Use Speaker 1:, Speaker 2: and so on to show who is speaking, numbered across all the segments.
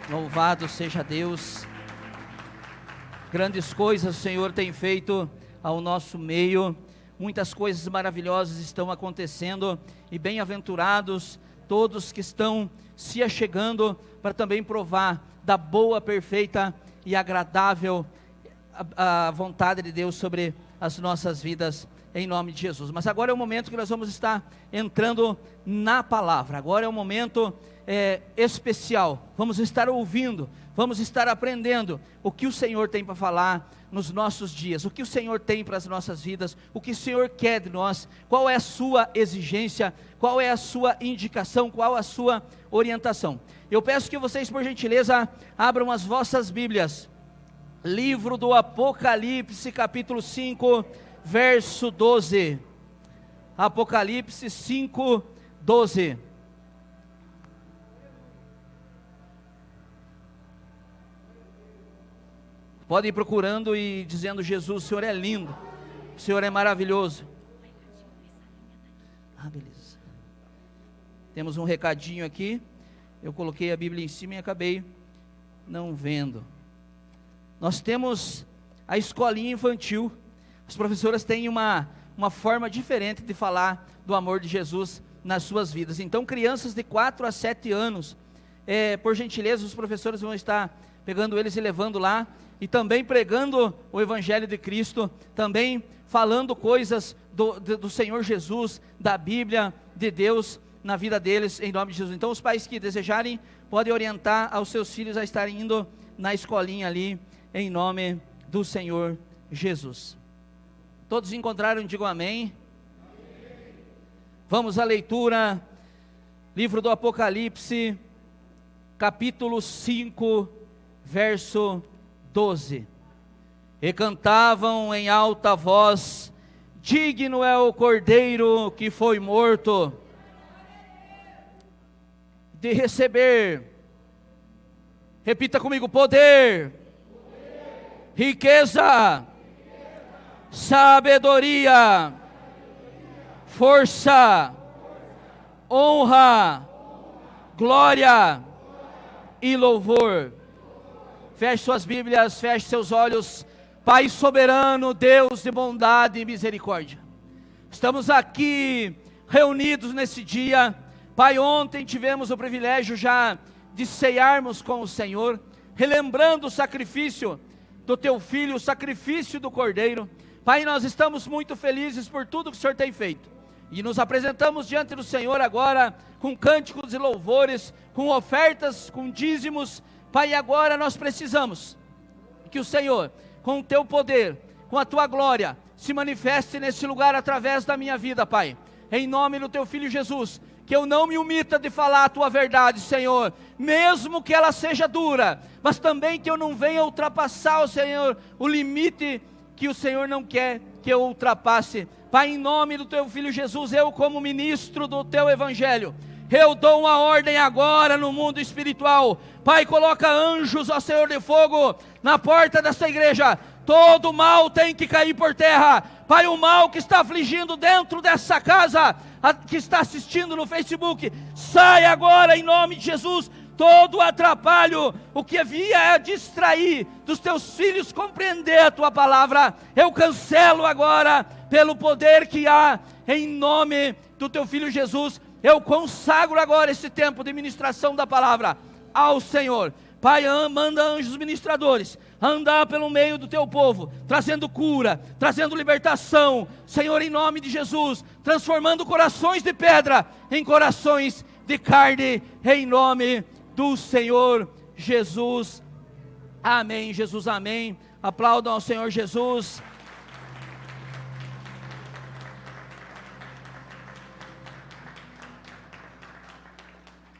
Speaker 1: Louvado seja Deus. Grandes coisas o Senhor tem feito ao nosso meio. Muitas coisas maravilhosas estão acontecendo. E bem-aventurados todos que estão se achegando para também provar da boa, perfeita e agradável a vontade de Deus sobre as nossas vidas, em nome de Jesus. Mas agora é o momento que nós vamos estar entrando na palavra. Agora é um momento especial. Vamos estar ouvindo, vamos estar aprendendo o que o Senhor tem para falar nos nossos dias, o que o Senhor tem para as nossas vidas, o que o Senhor quer de nós, qual é a sua exigência, qual é a sua indicação, qual a sua orientação. Eu peço que vocês, por gentileza, abram as vossas Bíblias, livro do Apocalipse, capítulo 5, verso 12, Apocalipse 5, 12. Pode ir procurando e dizendo: Jesus, o Senhor é lindo, o Senhor é maravilhoso. Beleza. Temos um recadinho aqui. Eu coloquei a Bíblia em cima e acabei não vendo. Nós temos a escolinha infantil. As professoras têm uma forma diferente de falar do amor de Jesus nas suas vidas. Então, crianças de 4 a 7 anos, por gentileza, os professores vão estar pegando eles e levando lá, e também pregando o Evangelho de Cristo, também falando coisas do Senhor Jesus, da Bíblia, de Deus, na vida deles, em nome de Jesus. Então, os pais que desejarem, podem orientar aos seus filhos a estarem indo na escolinha ali, em nome do Senhor Jesus. Todos encontraram? Digam amém. Vamos à leitura, livro do Apocalipse, capítulo 5, verso 12. E cantavam em alta voz: digno é o Cordeiro que foi morto de receber, repita comigo, poder, riqueza, sabedoria, força, honra, glória e louvor. Feche suas Bíblias, feche seus olhos. Pai soberano, Deus de bondade e misericórdia, estamos aqui reunidos nesse dia. Pai, ontem tivemos o privilégio já de ceiarmos com o Senhor, relembrando o sacrifício do Teu Filho, o sacrifício do Cordeiro. Pai, nós estamos muito felizes por tudo que o Senhor tem feito, e nos apresentamos diante do Senhor agora, com cânticos e louvores, com ofertas, com dízimos. Pai, agora nós precisamos que o Senhor, com o Teu poder, com a Tua glória, se manifeste nesse lugar através da minha vida, Pai, em nome do Teu Filho Jesus. Que eu não me omita de falar a Tua verdade, Senhor, mesmo que ela seja dura, mas também que eu não venha ultrapassar, Senhor, o limite que o Senhor não quer que eu ultrapasse. Pai, em nome do Teu Filho Jesus, eu como ministro do Teu Evangelho, eu dou uma ordem agora no mundo espiritual. Pai, coloca anjos, ó Senhor, de fogo na porta dessa igreja. Todo mal tem que cair por terra. Pai, o mal que está afligindo dentro dessa casa, que está assistindo no Facebook, sai agora em nome de Jesus. Todo atrapalho, o que havia a distrair dos Teus filhos compreender a Tua palavra, eu cancelo agora, pelo poder que há em nome do Teu Filho Jesus. Eu consagro agora esse tempo de ministração da palavra ao Senhor. Pai, manda anjos ministradores andar pelo meio do Teu povo, trazendo cura, trazendo libertação, Senhor, em nome de Jesus, transformando corações de pedra em corações de carne, em nome do Senhor Jesus. Amém, Jesus, amém. Aplaudam ao Senhor Jesus.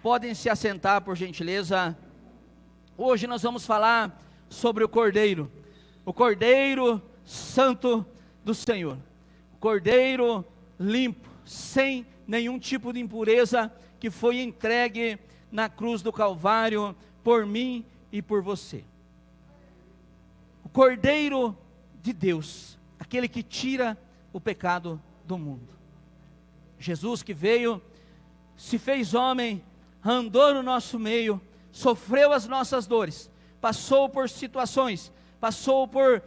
Speaker 1: Podem se assentar, por gentileza. Hoje nós vamos falar sobre o Cordeiro Santo do Senhor, o Cordeiro limpo, sem nenhum tipo de impureza, que foi entregue na cruz do Calvário por mim e por você. O Cordeiro de Deus, aquele que tira o pecado do mundo. Jesus que veio, se fez homem, andou no nosso meio, sofreu as nossas dores, passou por situações, passou por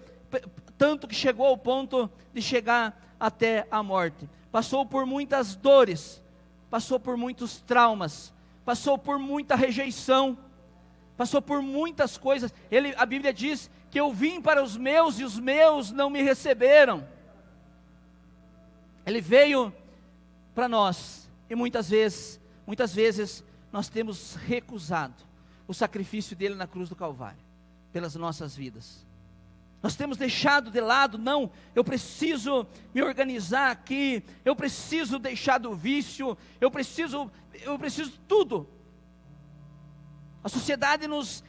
Speaker 1: tanto que chegou ao ponto de chegar até a morte, passou por muitas dores, passou por muitos traumas, passou por muita rejeição, passou por muitas coisas. A Bíblia diz que eu vim para os meus e os meus não me receberam. Ele veio para nós e muitas vezes nós temos recusado o sacrifício dele na cruz do Calvário, pelas nossas vidas. Nós temos deixado de lado, não, eu preciso me organizar aqui, eu preciso deixar do vício, eu preciso tudo. A sociedade nos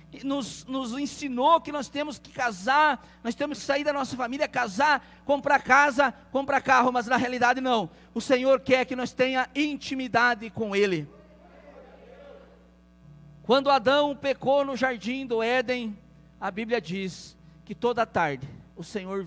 Speaker 1: ensinou que nós temos que casar, nós temos que sair da nossa família, casar, comprar casa, comprar carro, mas na realidade não. O Senhor quer que nós tenha intimidade com Ele. Quando Adão pecou no jardim do Éden, a Bíblia diz que toda tarde o Senhor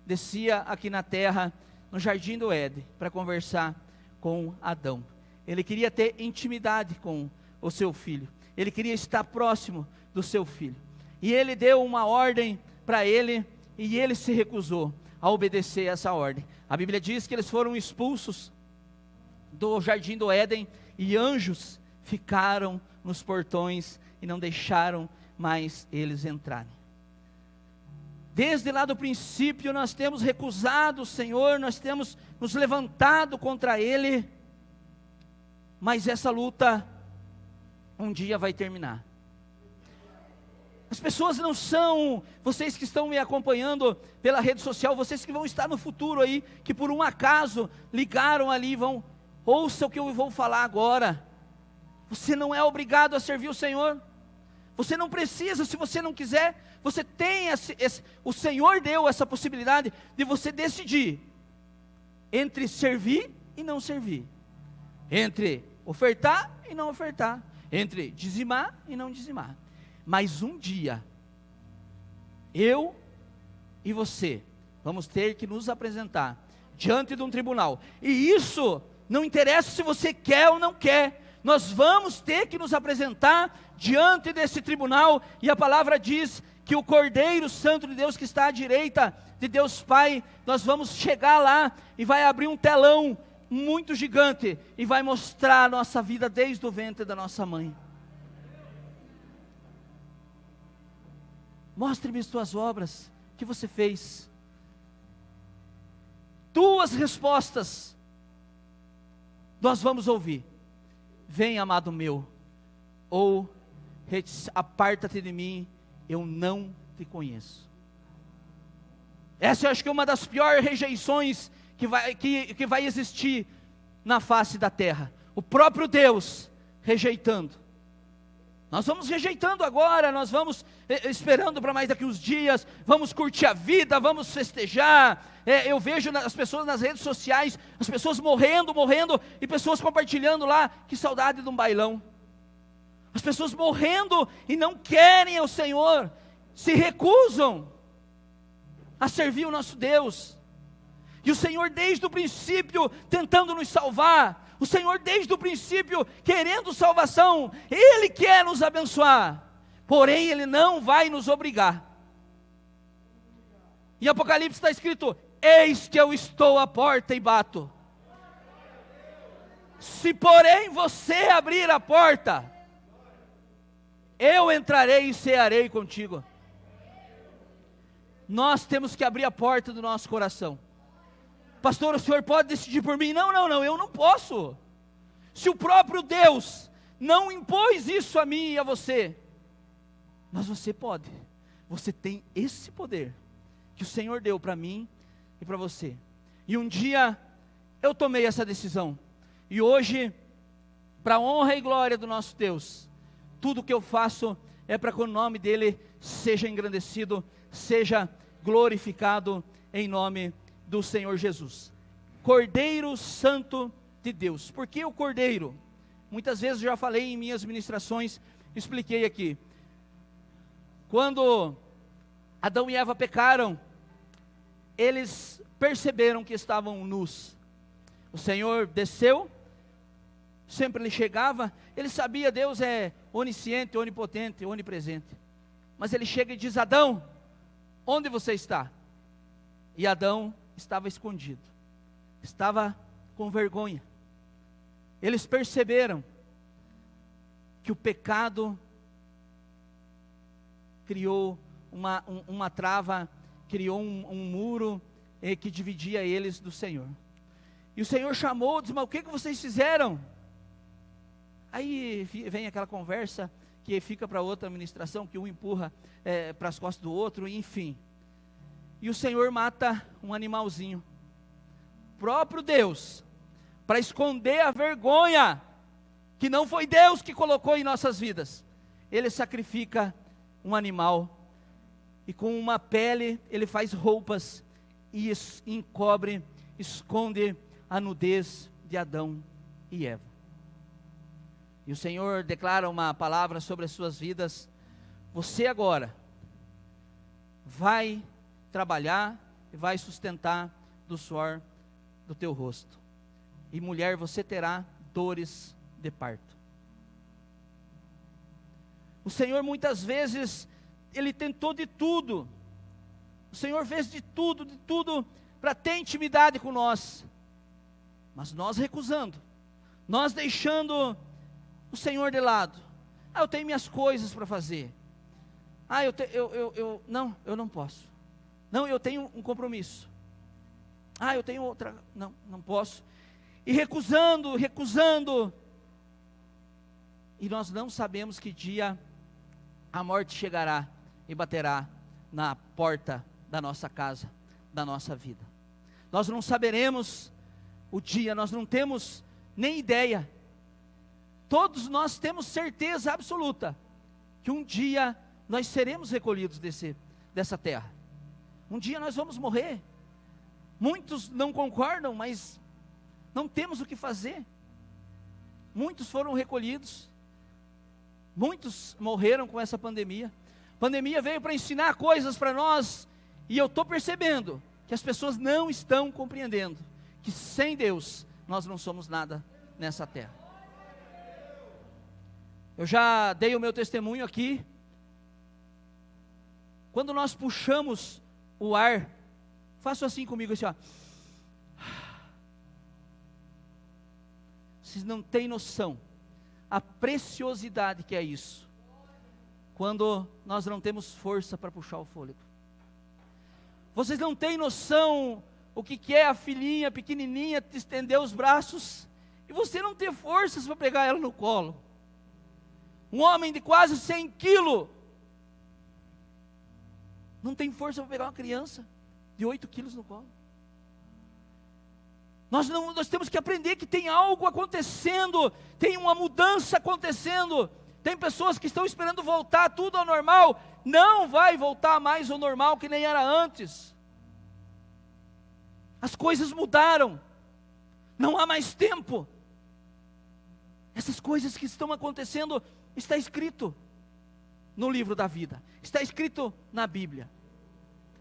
Speaker 1: descia aqui na terra, no jardim do Éden, para conversar com Adão. Ele queria ter intimidade com o seu filho, ele queria estar próximo do seu filho, e ele deu uma ordem para ele, e ele se recusou a obedecer essa ordem. A Bíblia diz que eles foram expulsos do jardim do Éden, e anjos ficaram nos portões, e não deixaram mais eles entrarem. Desde lá do princípio nós temos recusado o Senhor, nós temos nos levantado contra Ele, mas essa luta um dia vai terminar. As pessoas não são, vocês que estão me acompanhando pela rede social, vocês que vão estar no futuro aí, que por um acaso ligaram ali, ouça o que eu vou falar agora. Você não é obrigado a servir o Senhor. Você não precisa, se você não quiser, você tem o Senhor deu essa possibilidade de você decidir entre servir e não servir, entre ofertar e não ofertar, entre dizimar e não dizimar. Mas um dia, eu e você vamos ter que nos apresentar diante de um tribunal, e isso não interessa se você quer ou não quer. Nós vamos ter que nos apresentar diante desse tribunal, e a palavra diz que o Cordeiro Santo de Deus que está à direita de Deus Pai, nós vamos chegar lá e vai abrir um telão muito gigante e vai mostrar a nossa vida desde o ventre da nossa mãe. Mostre-me as tuas obras, o que você fez. Tuas respostas nós vamos ouvir. Vem, amado meu, ou aparta-te de mim, eu não te conheço. Essa eu acho que é uma das piores rejeições que vai existir na face da terra. O próprio Deus rejeitando. Nós vamos rejeitando agora, nós vamos esperando para mais daqui uns dias, vamos curtir a vida, vamos festejar. Eu vejo as pessoas nas redes sociais, as pessoas morrendo, e pessoas compartilhando lá, que saudade de um bailão. As pessoas morrendo e não querem ao Senhor, se recusam a servir o nosso Deus. E o Senhor desde o princípio tentando nos salvar, o Senhor desde o princípio querendo salvação, Ele quer nos abençoar, porém Ele não vai nos obrigar. Em Apocalipse está escrito: eis que eu estou à porta e bato. Se porém você abrir a porta, eu entrarei e cearei contigo. Nós temos que abrir a porta do nosso coração. Pastor, o senhor pode decidir por mim? Não, eu não posso. Se o próprio Deus não impôs isso a mim e a você, mas você pode. Você tem esse poder que o Senhor deu para mim e para você. E um dia eu tomei essa decisão, e hoje, para a honra e glória do nosso Deus, tudo que eu faço é para que o nome dEle seja engrandecido, seja glorificado em nome do Senhor Jesus. Cordeiro Santo de Deus. Por que o Cordeiro? Muitas vezes eu já falei em minhas ministrações, expliquei aqui. Quando Adão e Eva pecaram, eles perceberam que estavam nus. O Senhor desceu, sempre ele chegava, ele sabia, Deus é onisciente, onipotente, onipresente. Mas ele chega e diz: Adão, onde você está? E Adão estava escondido, estava com vergonha. Eles perceberam que o pecado criou uma trava, criou um muro que dividia eles do Senhor. E o Senhor chamou, disse: mas o que vocês fizeram? Aí vem aquela conversa que fica para outra ministração, que um empurra para as costas do outro, enfim. E o Senhor mata um animalzinho, próprio Deus, para esconder a vergonha, que não foi Deus que colocou em nossas vidas. Ele sacrifica um animal, e com uma pele ele faz roupas, e encobre, esconde a nudez de Adão e Eva. E o Senhor declara uma palavra sobre as suas vidas: você agora vai trabalhar e vai sustentar do suor do teu rosto, e mulher, você terá dores de parto. O Senhor muitas vezes, Ele tentou de tudo, o Senhor fez de tudo para ter intimidade com nós, mas nós recusando, nós deixando o Senhor de lado. Eu tenho minhas coisas para fazer. Não, eu não posso. Não, eu tenho um compromisso. Eu tenho outra. Não posso. E recusando. E nós não sabemos que dia a morte chegará e baterá na porta da nossa casa, da nossa vida. Nós não saberemos o dia, nós não temos nem ideia. Todos nós temos certeza absoluta que um dia nós seremos recolhidos dessa terra. Um dia nós vamos morrer. Muitos não concordam, mas não temos o que fazer. Muitos foram recolhidos. Muitos morreram com essa pandemia. A pandemia veio para ensinar coisas para nós, e eu estou percebendo que as pessoas não estão compreendendo que sem Deus nós não somos nada nessa terra. Eu já dei o meu testemunho aqui. Quando nós puxamos o ar, faça assim comigo, assim, ó. Vocês não têm noção a preciosidade que é isso, quando nós não temos força para puxar o fôlego. Vocês não têm noção o que é a filhinha pequenininha te estender os braços e você não ter forças para pegar ela no colo. Um homem de quase 100 quilos não tem força para pegar uma criança de 8 quilos no colo. Nós temos que aprender que tem algo acontecendo, tem uma mudança acontecendo. Tem pessoas que estão esperando voltar tudo ao normal. Não vai voltar mais ao normal que nem era antes. As coisas mudaram. Não há mais tempo. Essas coisas que estão acontecendo está escrito no livro da vida, está escrito na Bíblia.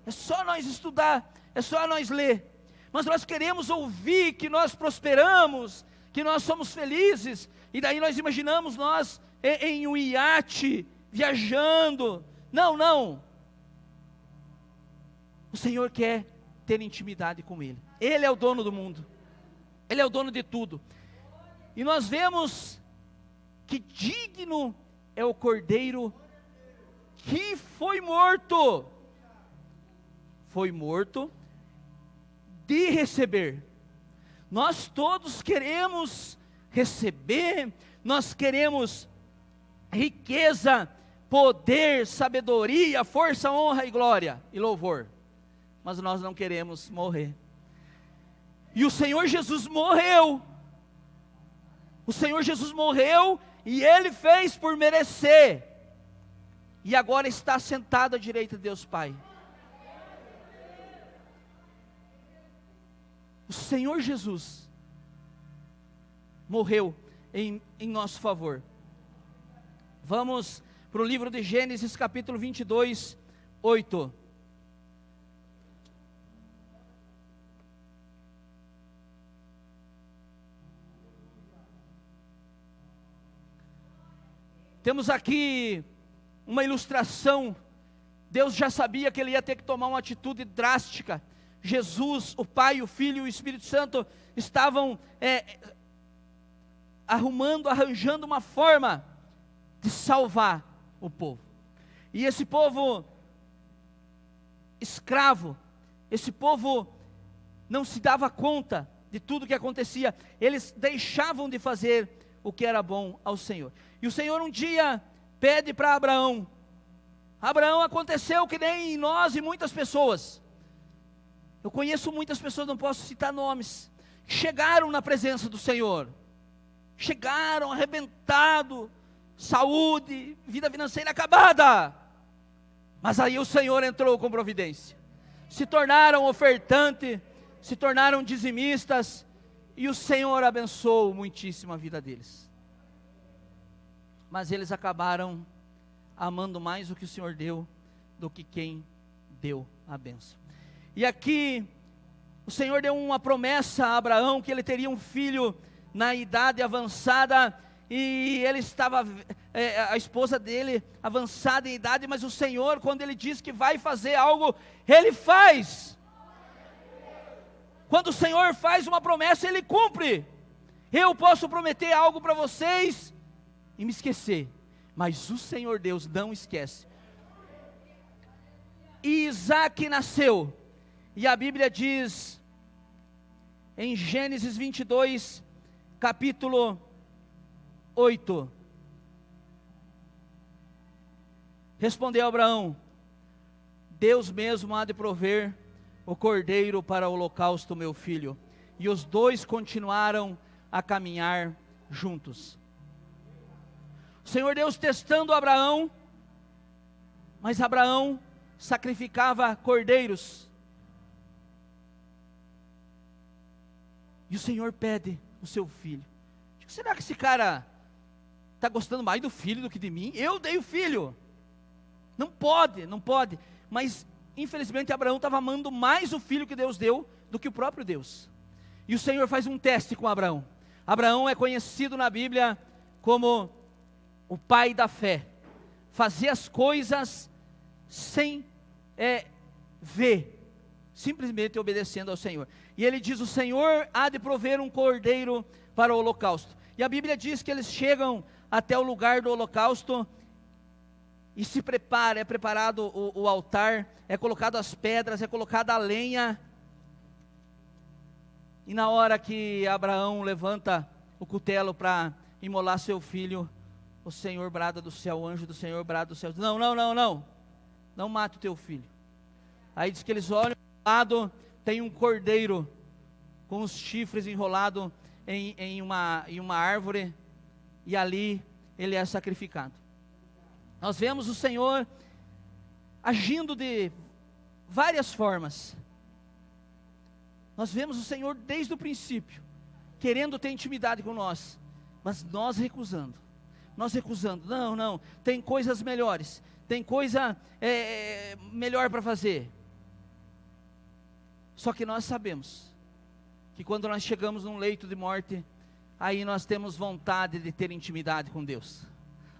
Speaker 1: É só nós estudar, é só nós ler. Mas nós queremos ouvir que nós prosperamos, que nós somos felizes, e daí nós imaginamos nós em um iate, viajando. Não. O Senhor quer ter intimidade com Ele. Ele é o dono do mundo. Ele é o dono de tudo. E nós vemos que digno é o Cordeiro que foi morto. Foi morto de receber. Nós todos queremos receber, nós queremos riqueza, poder, sabedoria, força, honra e glória e louvor, mas nós não queremos morrer. E o Senhor Jesus morreu. O Senhor Jesus morreu e Ele fez por merecer, e agora está sentado à direita de Deus Pai. O Senhor Jesus morreu em nosso favor. Vamos para o livro de Gênesis capítulo 22, 8. Temos aqui uma ilustração. Deus já sabia que ele ia ter que tomar uma atitude drástica. Jesus, o Pai, o Filho e o Espírito Santo estavam arranjando uma forma de salvar o povo. E esse povo escravo, esse povo não se dava conta de tudo que acontecia. Eles deixavam de fazer o que era bom ao Senhor. E o Senhor um dia pede para Abraão. Abraão, aconteceu que nem nós e muitas pessoas. Eu conheço muitas pessoas, não posso citar nomes, que chegaram na presença do Senhor. Chegaram arrebentado, saúde, vida financeira acabada. Mas aí o Senhor entrou com providência. Se tornaram ofertantes, se tornaram dizimistas, e o Senhor abençoou muitíssimo a vida deles. Mas eles acabaram amando mais o que o Senhor deu do que quem deu a bênção. E aqui o Senhor deu uma promessa a Abraão, que ele teria um filho na idade avançada, e ele estava, a esposa dele avançada em idade, mas o Senhor, quando ele diz que vai fazer algo, ele faz. Quando o Senhor faz uma promessa, ele cumpre. Eu posso prometer algo para vocês e me esquecer, mas o Senhor Deus não esquece. E Isaac nasceu, e a Bíblia diz, em Gênesis 22, capítulo 8, respondeu Abraão: Deus mesmo há de prover o cordeiro para o holocausto, meu filho. E os dois continuaram a caminhar juntos. O Senhor Deus testando Abraão, mas Abraão sacrificava cordeiros. E o Senhor pede o seu filho. Será que esse cara está gostando mais do filho do que de mim? Eu dei o filho. Não pode, não pode. Mas infelizmente Abraão estava amando mais o filho que Deus deu do que o próprio Deus. E o Senhor faz um teste com Abraão. Abraão é conhecido na Bíblia como o pai da fé. Fazia as coisas sem ver, simplesmente obedecendo ao Senhor. E ele diz: o Senhor há de prover um cordeiro para o holocausto. E a Bíblia diz que eles chegam até o lugar do holocausto e se prepara, é preparado o altar, é colocado as pedras, é colocada a lenha. E na hora que Abraão levanta o cutelo para imolar seu filho, o Senhor brada do céu, o anjo do Senhor brada do céu: não mate o teu filho. Aí diz que eles olham ao lado, tem um cordeiro com os chifres enrolado em uma árvore, e ali ele é sacrificado. Nós vemos o Senhor agindo de várias formas. Nós vemos o Senhor desde o princípio, querendo ter intimidade com nós, mas nós recusando, não, tem coisas melhores, tem coisa melhor para fazer. Só que nós sabemos que quando nós chegamos num leito de morte, aí nós temos vontade de ter intimidade com Deus,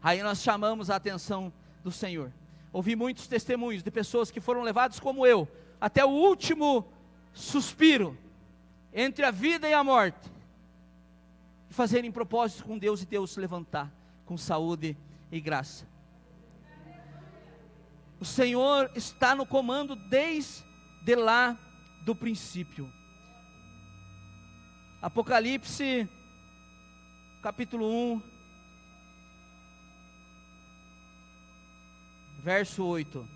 Speaker 1: aí nós chamamos a atenção do Senhor. Ouvi muitos testemunhos de pessoas que foram levadas como eu, até o último suspiro, entre a vida e a morte, e fazerem propósitos com Deus, e Deus se levantar com saúde e graça. O Senhor está no comando desde lá do princípio. Apocalipse, capítulo 1, verso 8.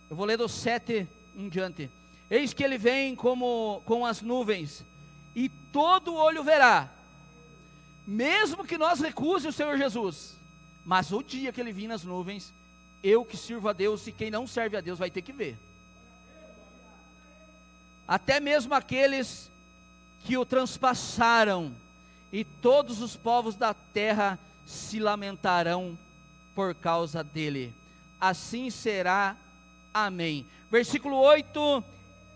Speaker 1: Eu vou ler do 7 em diante. Eis que ele vem com as nuvens, e todo olho verá, mesmo que nós recuse o Senhor Jesus. Mas o dia que ele vir nas nuvens, eu que sirvo a Deus, e quem não serve a Deus vai ter que ver. Até mesmo aqueles que o transpassaram, e todos os povos da terra se lamentarão por causa dele. Assim será Amém. Versículo 8: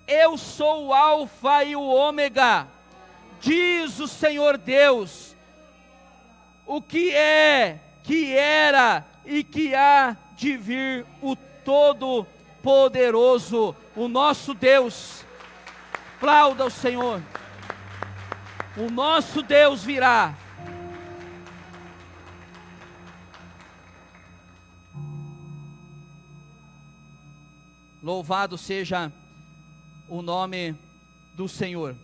Speaker 1: eu sou o Alfa e o Ômega, diz o Senhor Deus, o que é, que era e que há de vir, o Todo-Poderoso, o nosso Deus. Aplauda o Senhor. O nosso Deus virá. Louvado seja o nome do Senhor.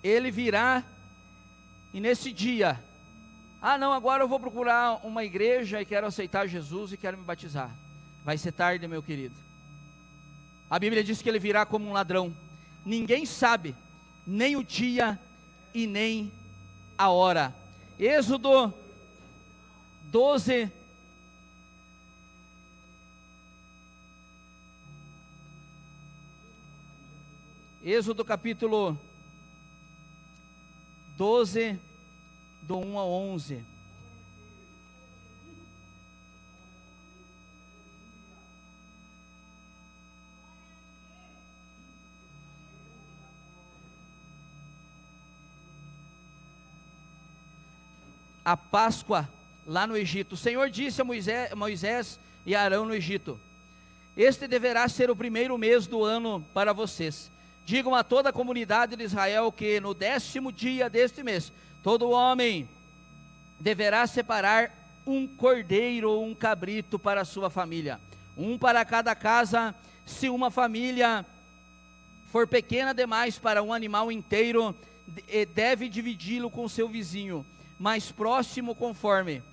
Speaker 1: Ele virá, e nesse dia, não, agora eu vou procurar uma igreja e quero aceitar Jesus e quero me batizar. Vai ser tarde, meu querido. A Bíblia diz que ele virá como um ladrão. Ninguém sabe nem o dia e nem a hora. Êxodo 12. Êxodo capítulo 12, do 1 ao 11. A Páscoa lá no Egito. O Senhor disse a Moisés e a Arão no Egito: este deverá ser o primeiro mês do ano para vocês. Digam a toda a comunidade de Israel que no 10º dia deste mês, todo homem deverá separar um cordeiro ou um cabrito para a sua família, um para cada casa. Se uma família for pequena demais para um animal inteiro, deve dividi-lo com seu vizinho mais próximo, conforme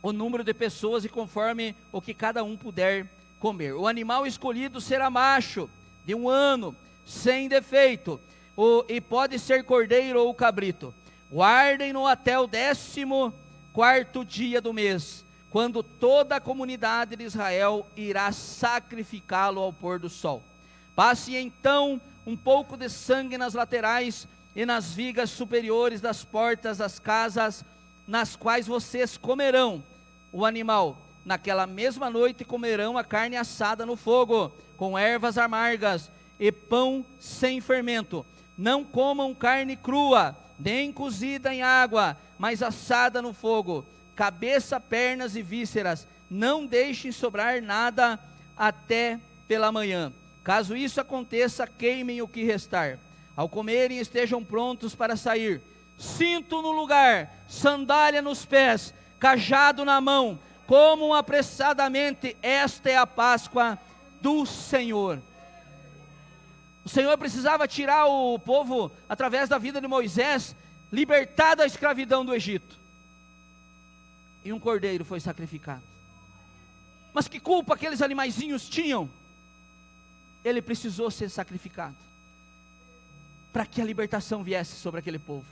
Speaker 1: o número de pessoas e conforme o que cada um puder comer. O animal escolhido será macho, de 1 ano, sem defeito, e pode ser cordeiro ou cabrito. Guardem-no até o 14º dia do mês, quando toda a comunidade de Israel irá sacrificá-lo ao pôr do sol. Passe então um pouco de sangue nas laterais e nas vigas superiores das portas das casas, nas quais vocês comerão o animal. Naquela mesma noite comerão a carne assada no fogo, com ervas amargas e pão sem fermento. Não comam carne crua, nem cozida em água, mas assada no fogo, cabeça, pernas e vísceras. Não deixem sobrar nada até pela manhã. Caso isso aconteça, queimem o que restar. Ao comerem, estejam prontos para sair. Cinto no lugar, sandália nos pés, cajado na mão. Comam apressadamente, esta é a Páscoa do Senhor. O Senhor precisava tirar o povo, através da vida de Moisés, libertar da escravidão do Egito. E um cordeiro foi sacrificado. Mas que culpa aqueles animaizinhos tinham? Ele precisou ser sacrificado, para que a libertação viesse sobre aquele povo.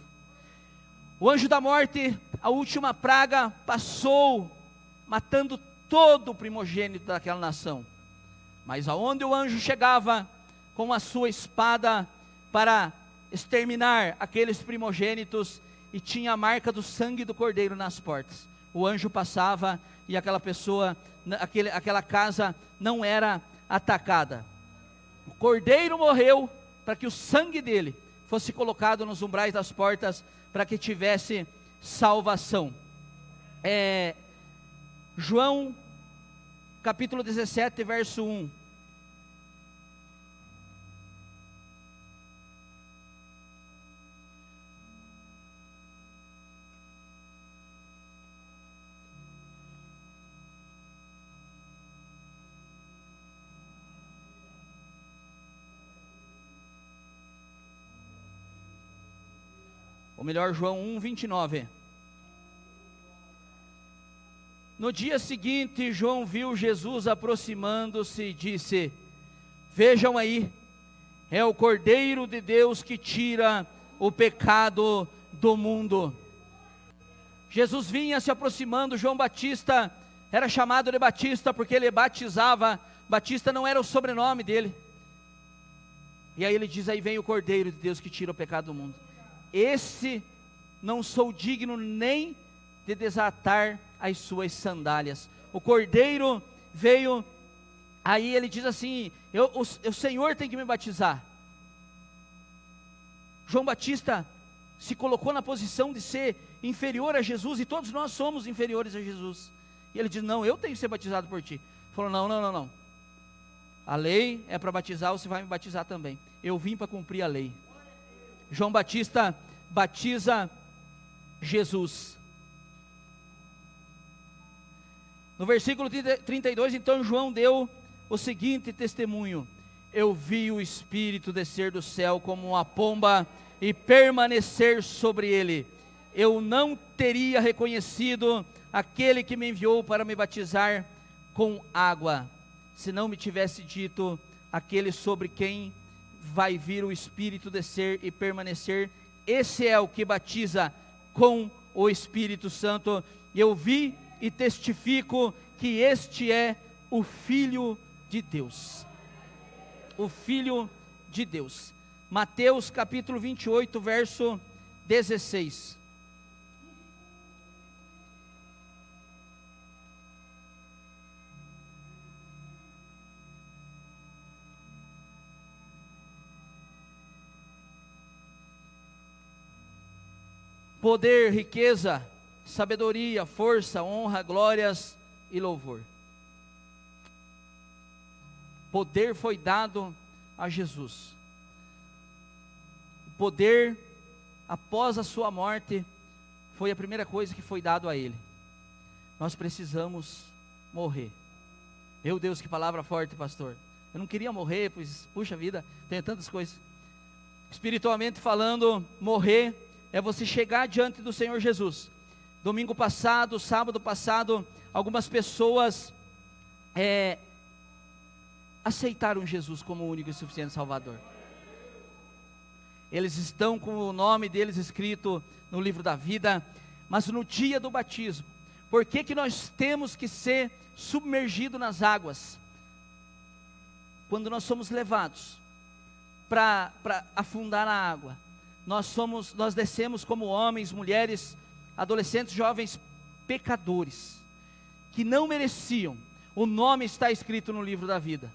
Speaker 1: O anjo da morte, a última praga, passou, matando todo o primogênito daquela nação. Mas aonde o anjo chegava, com a sua espada, para exterminar aqueles primogênitos, e tinha a marca do sangue do cordeiro nas portas, o anjo passava, e aquela pessoa, aquela casa não era atacada. O cordeiro morreu, para que o sangue dele fosse colocado nos umbrais das portas, para que tivesse salvação. João capítulo 17, verso 1. Ou melhor, João 1, 29. No dia seguinte, João viu Jesus aproximando-se e disse: vejam aí, é o Cordeiro de Deus que tira o pecado do mundo. Jesus vinha se aproximando. João Batista era chamado de Batista porque ele batizava. Batista não era o sobrenome dele. E aí ele diz: aí vem o Cordeiro de Deus que tira o pecado do mundo. Esse não sou digno nem de desatar as suas sandálias. o Cordeiro veio, aí ele diz assim, o Senhor tem que me batizar. João Batista se colocou na posição de ser inferior a Jesus, e todos nós somos inferiores a Jesus, e ele diz, não, eu tenho que ser batizado por ti. Falou, não, a lei é para batizar, você vai me batizar também, eu vim para cumprir a lei. João Batista batiza Jesus. No versículo 32, então João deu o seguinte testemunho: eu vi o Espírito descer do céu como uma pomba e permanecer sobre ele. Eu não teria reconhecido aquele que me enviou para me batizar com água, se não me tivesse dito, aquele sobre quem vai vir o Espírito descer e permanecer, esse é o que batiza com o Espírito Santo. Eu vi e testifico que este é o Filho de Deus. O Filho de Deus. Mateus capítulo 28, verso 16. Poder, riqueza, sabedoria, força, honra, glórias e louvor. Poder foi dado a Jesus. O poder, após a sua morte, foi a primeira coisa que foi dado a ele. Nós precisamos morrer. Meu Deus, que palavra forte, pastor. Eu não queria morrer, pois, puxa vida, tem tantas coisas. Espiritualmente falando, morrer é você chegar diante do Senhor Jesus. Domingo passado, sábado passado, algumas pessoas aceitaram Jesus como o único e suficiente Salvador. Eles estão com o nome deles escrito no livro da vida, mas no dia do batismo, por que nós temos que ser submergidos nas águas? Quando nós somos levados para afundar na água, nós descemos como homens, mulheres, adolescentes, jovens, pecadores, que não mereciam, o nome está escrito no livro da vida,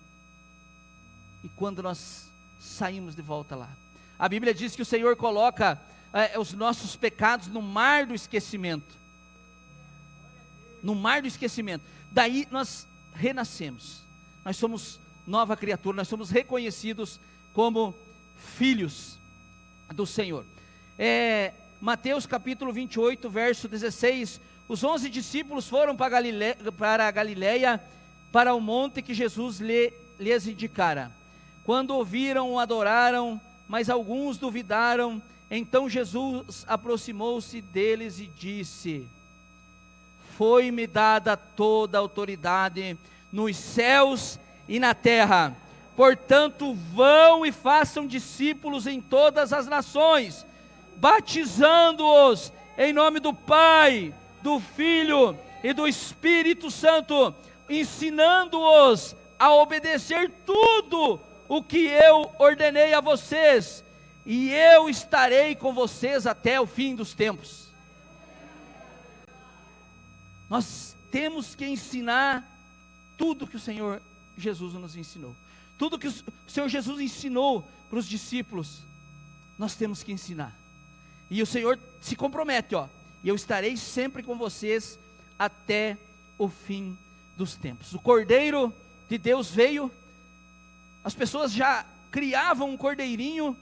Speaker 1: e quando nós saímos de volta lá, a Bíblia diz que o Senhor coloca os nossos pecados no mar do esquecimento, daí nós renascemos, nós somos nova criatura, nós somos reconhecidos como filhos do Senhor. Mateus capítulo 28, verso 16, os 11 discípulos foram para a Galileia, para o monte que Jesus lhes indicara. Quando ouviram, o adoraram, mas alguns duvidaram. Então Jesus aproximou-se deles e disse: foi-me dada toda a autoridade nos céus e na terra, portanto vão e façam discípulos em todas as nações, batizando-os em nome do Pai, do Filho e do Espírito Santo, ensinando-os a obedecer tudo o que eu ordenei a vocês, e eu estarei com vocês até o fim dos tempos. Nós temos que ensinar tudo que o Senhor Jesus nos ensinou, tudo que o Senhor Jesus ensinou para os discípulos, nós temos que ensinar, e o Senhor se compromete, e eu estarei sempre com vocês até o fim dos tempos. O Cordeiro de Deus veio, as pessoas já criavam um cordeirinho,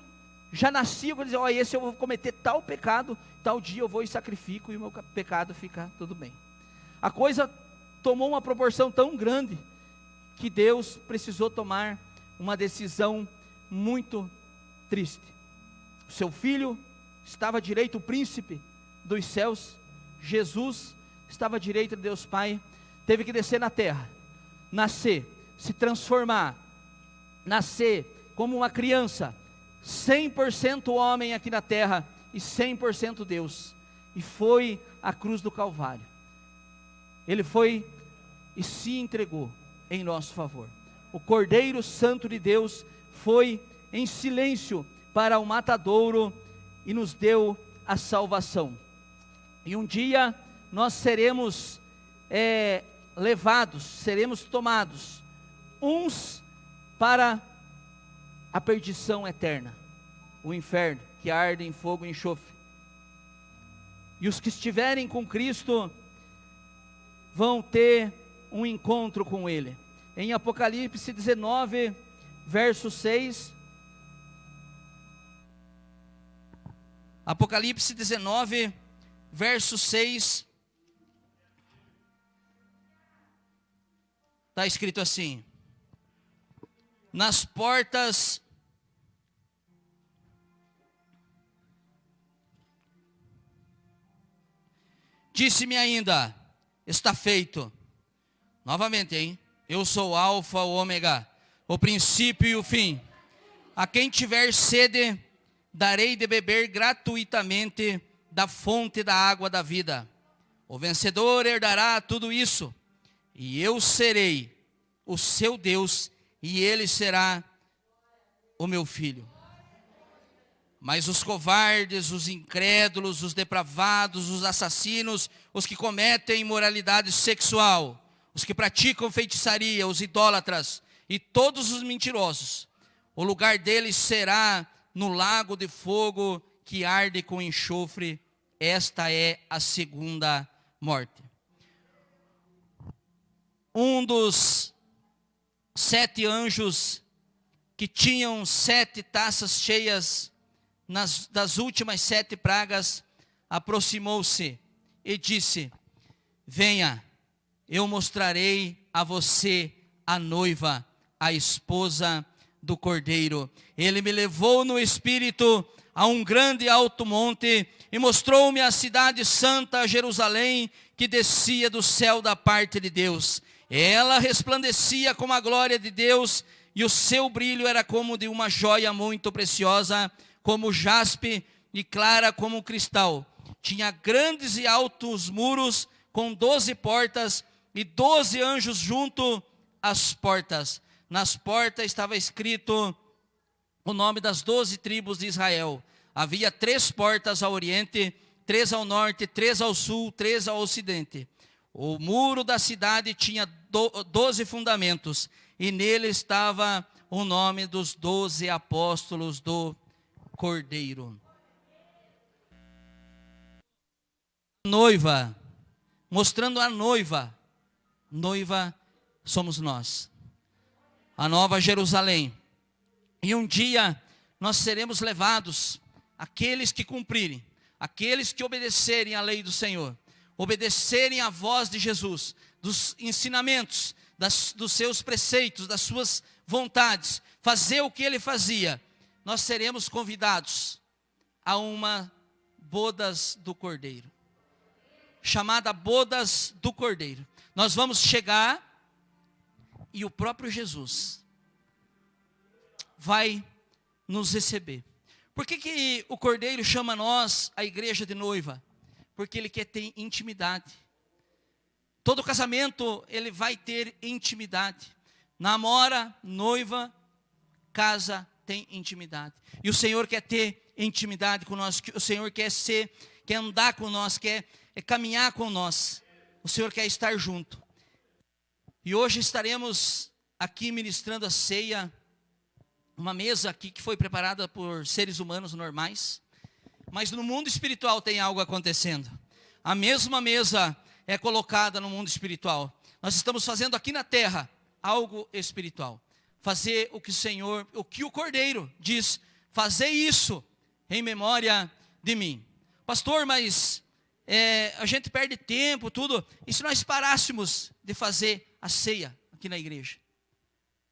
Speaker 1: já nasciam com dizer, esse eu vou cometer tal pecado, tal dia eu vou e sacrifico, e o meu pecado fica tudo bem. A coisa tomou uma proporção tão grande, que Deus precisou tomar uma decisão muito triste. O seu filho estava à direita, o príncipe dos céus, Jesus estava à direita de Deus Pai, teve que descer na terra, nascer, se transformar, nascer como uma criança, 100% homem aqui na terra, e 100% Deus, e foi à cruz do Calvário, ele foi e se entregou em nosso favor. O Cordeiro Santo de Deus foi em silêncio para o matadouro e nos deu a salvação. E um dia nós seremos levados, seremos tomados, uns para a perdição eterna, o inferno, que arde em fogo e enxofre. E os que estiverem com Cristo vão ter um encontro com Ele. Em Apocalipse 19, verso 6. Apocalipse 19, verso 6. Está escrito assim: nas portas disse-me ainda, está feito. Novamente, hein? Eu sou o Alfa, o Ômega, o princípio e o fim. A quem tiver sede, darei de beber gratuitamente da fonte da água da vida. O vencedor herdará tudo isso, e eu serei o seu Deus, e ele será o meu filho. Mas os covardes, os incrédulos, os depravados, os assassinos, os que cometem imoralidade sexual, os que praticam feitiçaria, os idólatras e todos os mentirosos, o lugar deles será no lago de fogo que arde com enxofre. Esta é a segunda morte. Um dos 7 anjos que tinham 7 taças cheias das últimas 7 pragas, aproximou-se e disse: venha, eu mostrarei a você a noiva, a esposa do Cordeiro. Ele me levou no espírito a um grande alto monte e mostrou-me a cidade santa, Jerusalém, que descia do céu da parte de Deus. Ela resplandecia como a glória de Deus, e o seu brilho era como de uma joia muito preciosa, como jaspe e clara como cristal. Tinha grandes e altos muros com 12 portas e 12 anjos junto às portas. Nas portas estava escrito o nome das 12 tribos de Israel. Havia 3 portas ao oriente, 3 ao norte, 3 ao sul, 3 ao ocidente. O muro da cidade tinha 12 fundamentos, e nele estava o nome dos 12 apóstolos do Cordeiro. Noiva, mostrando a noiva. Noiva somos nós, a nova Jerusalém. E um dia nós seremos levados, aqueles que cumprirem, aqueles que obedecerem à lei do Senhor, obedecerem à voz de Jesus, dos ensinamentos, dos seus preceitos, das suas vontades, fazer o que ele fazia. Nós seremos convidados a uma bodas do Cordeiro, chamada bodas do Cordeiro. Nós vamos chegar e o próprio Jesus vai nos receber. Por que o Cordeiro chama nós, a igreja, de noiva? Porque ele quer ter intimidade. Todo casamento, ele vai ter intimidade. Namora, noiva, casa, tem intimidade. E o Senhor quer ter intimidade com nós. O Senhor quer andar com nós, quer caminhar com nós. O Senhor quer estar junto. E hoje estaremos aqui ministrando a ceia, uma mesa aqui que foi preparada por seres humanos normais, mas no mundo espiritual tem algo acontecendo. A mesma mesa é colocada no mundo espiritual. Nós estamos fazendo aqui na terra algo espiritual. Fazer o que o Senhor, o que o Cordeiro diz, fazer isso em memória de mim. Pastor, mas a gente perde tempo, tudo. E se nós parássemos de fazer a ceia aqui na igreja?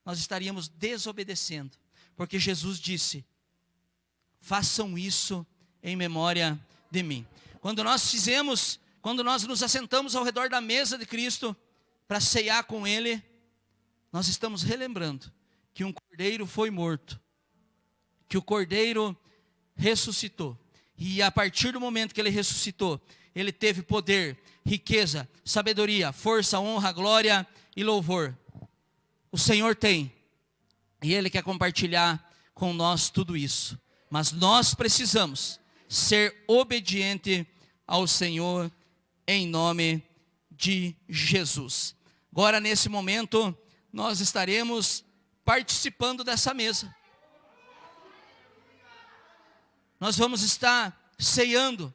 Speaker 1: Nós estaríamos desobedecendo, porque Jesus disse: façam isso em memória de mim. Quando nós nos assentamos ao redor da mesa de Cristo para ceiar com Ele, nós estamos relembrando que um cordeiro foi morto, que o cordeiro ressuscitou, e a partir do momento que ele ressuscitou, ele teve poder, riqueza, sabedoria, força, honra, glória e louvor. O Senhor tem, e Ele quer compartilhar com nós tudo isso, mas nós precisamos ser obediente ao Senhor em nome de Jesus. Agora, nesse momento, nós estaremos participando dessa mesa. Nós vamos estar ceando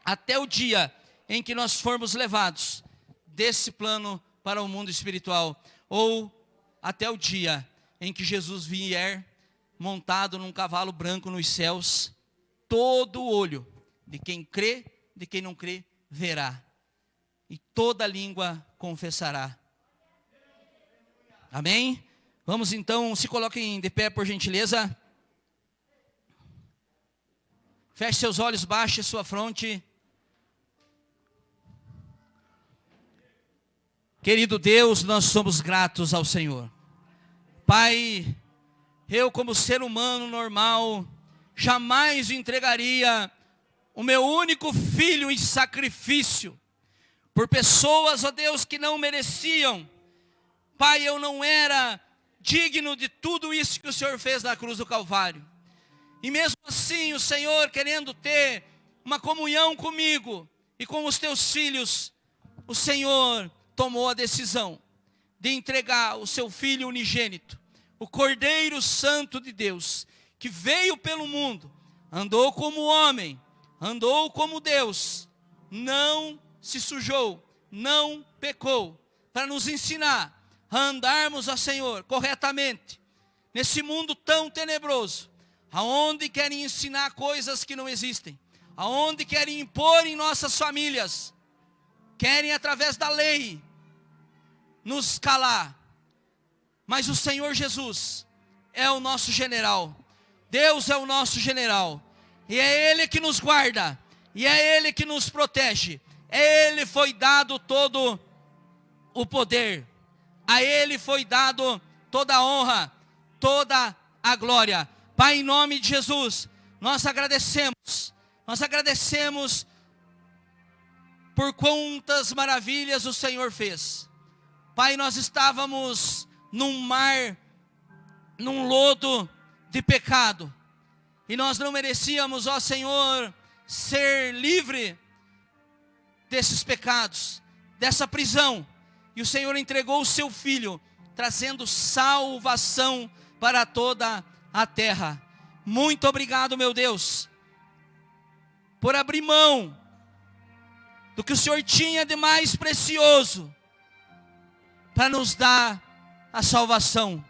Speaker 1: até o dia em que nós formos levados desse plano para o mundo espiritual, ou até o dia em que Jesus vier montado num cavalo branco nos céus. Todo olho de quem crê, de quem não crê, verá, e toda língua confessará. Amém? Vamos então, se coloquem de pé por gentileza. Feche seus olhos, baixe sua fronte. Querido Deus, nós somos gratos ao Senhor. Pai, eu como ser humano normal, jamais entregaria o meu único filho em sacrifício por pessoas, ó Deus, que não mereciam. Pai, eu não era digno de tudo isso que o Senhor fez na cruz do Calvário. E mesmo assim, o Senhor, querendo ter uma comunhão comigo e com os teus filhos, o Senhor tomou a decisão de entregar o seu Filho unigênito, o Cordeiro Santo de Deus, que veio pelo mundo, andou como homem, andou como Deus, não se sujou, não pecou, para nos ensinar a andarmos, ó Senhor, corretamente, nesse mundo tão tenebroso, aonde querem ensinar coisas que não existem, aonde querem impor em nossas famílias, querem através da lei nos calar. Mas o Senhor Jesus é o nosso general, Deus é o nosso general, e é Ele que nos guarda, e é Ele que nos protege, a Ele foi dado todo o poder, a Ele foi dado toda a honra, toda a glória. Pai, em nome de Jesus, nós agradecemos por quantas maravilhas o Senhor fez. Pai, nós estávamos num mar, num lodo de pecado, e nós não merecíamos, ó Senhor, ser livre desses pecados, dessa prisão, e o Senhor entregou o seu Filho, trazendo salvação para toda a terra. Muito obrigado, meu Deus, por abrir mão do que o Senhor tinha de mais precioso, para nos dar a salvação,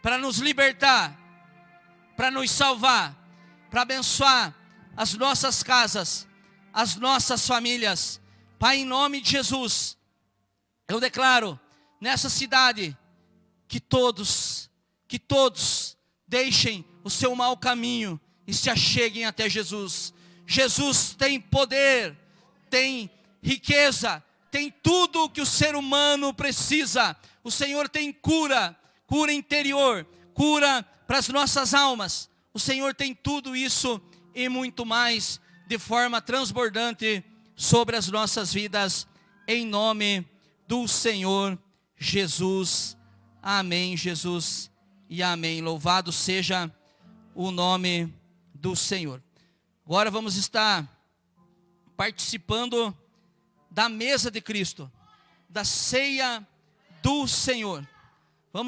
Speaker 1: para nos libertar, para nos salvar, para abençoar as nossas casas, as nossas famílias. Pai, em nome de Jesus, eu declaro nessa cidade que todos deixem o seu mau caminho e se acheguem até Jesus. Jesus tem poder, tem riqueza, tem tudo o que o ser humano precisa. O Senhor tem cura interior, cura para as nossas almas. O Senhor tem tudo isso e muito mais, de forma transbordante sobre as nossas vidas, em nome do Senhor Jesus. Amém, Jesus, e amém. Louvado seja o nome do Senhor. Agora vamos estar participando da mesa de Cristo, da ceia do Senhor.